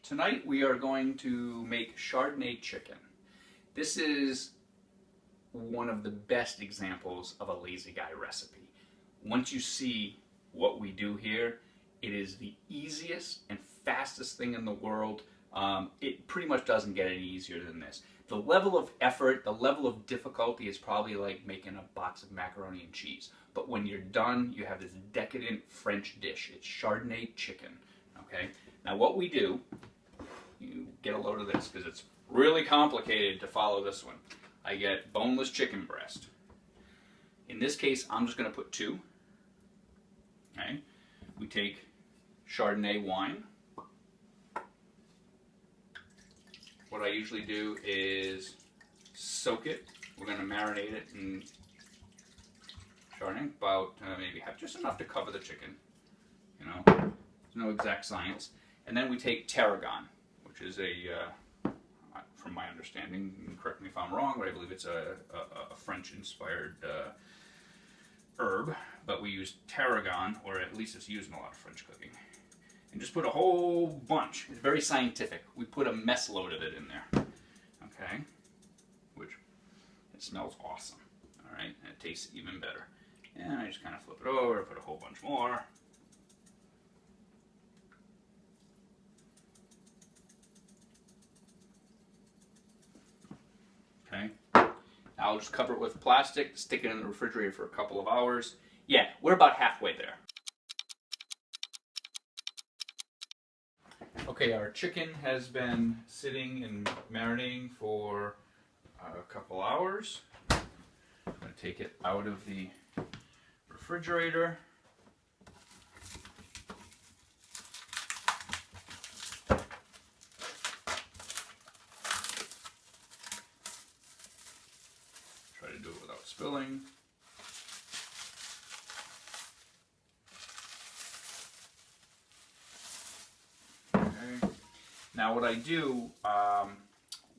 Tonight we are going to make Chardonnay chicken. This is one of the best examples of a lazy guy recipe. Once you see what we do here, it is the easiest and fastest thing in the world. It pretty much doesn't get any easier than this. The level of effort, the level of difficulty is probably like making a box of macaroni and cheese. But when you're done, you have this decadent French dish. It's Chardonnay chicken. Okay? Now what we do, you get a load of this because it's really complicated to follow this one. I get boneless chicken breast. In this case, I'm just going to put 2. Okay? We take Chardonnay wine. What I usually do is soak it. We're going to marinate it in Chardonnay, about maybe just enough to cover the chicken. You know, there's no exact science. And then we take tarragon, which is from my understanding, correct me if I'm wrong, but I believe it's a French-inspired herb. But we use tarragon, or at least it's used in a lot of French cooking. And just put a whole bunch. It's very scientific. We put a mess load of it in there. Okay? Which, it smells awesome. Alright? And it tastes even better. And I just kind of flip it over, put a whole bunch more. Okay? Now I'll just cover it with plastic, stick it in the refrigerator for a couple of hours. Yeah, we're about halfway there. Okay, our chicken has been sitting and marinating for a couple hours. I'm going to take it out of the refrigerator. Try to do it without spilling. Now what I do,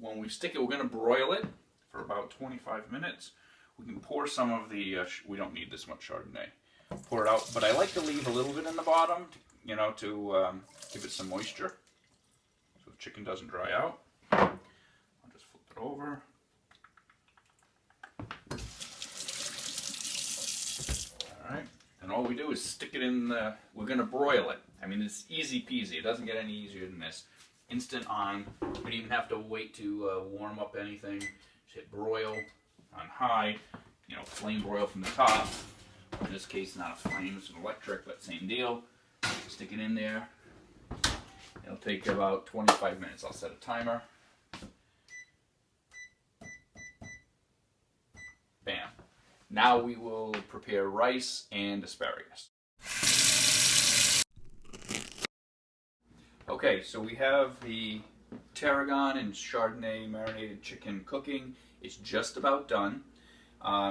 when we stick it, we're going to broil it for about 25 minutes. We can pour some of the, we don't need this much Chardonnay. Pour it out, but I like to leave a little bit in the bottom, you know, to give it some moisture so the chicken doesn't dry out. I'll just flip it over. Alright, and all we do is stick it in the, we're going to broil it. I mean, it's easy peasy. It doesn't get any easier than this. Instant on. You don't even have to wait to warm up anything. Just hit broil on high. You know, flame broil from the top. In this case, not a flame, it's an electric, but same deal. Stick it in there. It'll take about 25 minutes. I'll set a timer. Bam. Now we will prepare rice and asparagus. Okay, so we have the tarragon and Chardonnay marinated chicken cooking. It's just about done.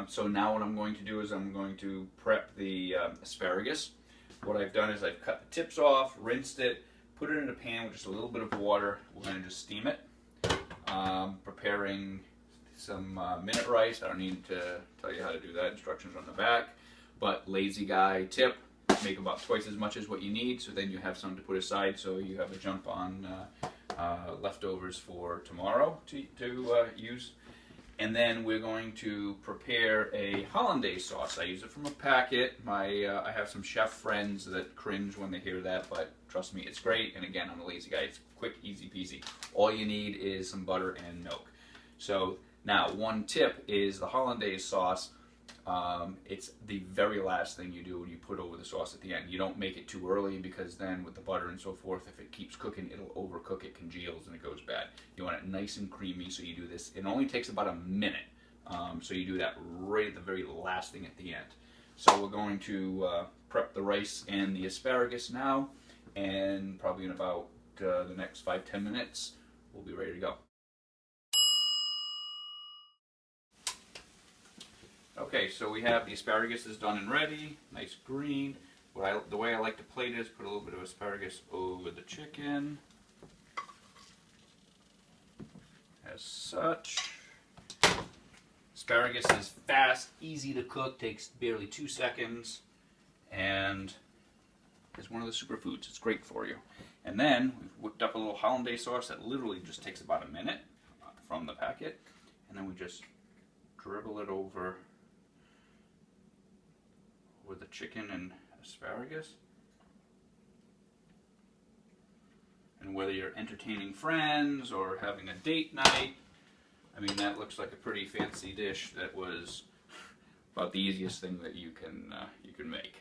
So now what I'm going to do is I'm going to prep the asparagus. What I've done is I've cut the tips off, rinsed it, put it in a pan with just a little bit of water. We're going to just steam it. Preparing some minute rice. I don't need to tell you how to do that. Instructions on the back. But lazy guy tip. Make about twice as much as what you need, so then you have some to put aside, so you have a jump on leftovers for tomorrow to use. And then we're going to prepare a Hollandaise sauce. I use it from a packet. I have some chef friends that cringe when they hear that, but trust me, it's great. And again, I'm a lazy guy. It's quick, easy peasy. All you need is some butter and milk. So now, one tip is the Hollandaise sauce. It's the very last thing you do when you put over the sauce at the end. You don't make it too early because then with the butter and so forth, if it keeps cooking, it'll overcook, it congeals, and it goes bad. You want it nice and creamy, so you do this. It only takes about a minute, so you do that right at the very last thing at the end. So we're going to prep the rice and the asparagus now, and probably in about the next 5-10 minutes, we'll be ready to go. Okay, so we have the asparagus is done and ready, nice green. The way I like to plate it is put a little bit of asparagus over the chicken, as such. Asparagus is fast, easy to cook, takes barely 2 seconds, and is one of the superfoods. It's great for you. And then we've whipped up a little Hollandaise sauce that literally just takes about a minute from the packet. And then we just dribble it over with the chicken and asparagus. And whether you're entertaining friends or having a date night, I mean, that looks like a pretty fancy dish that was about the easiest thing that you can make.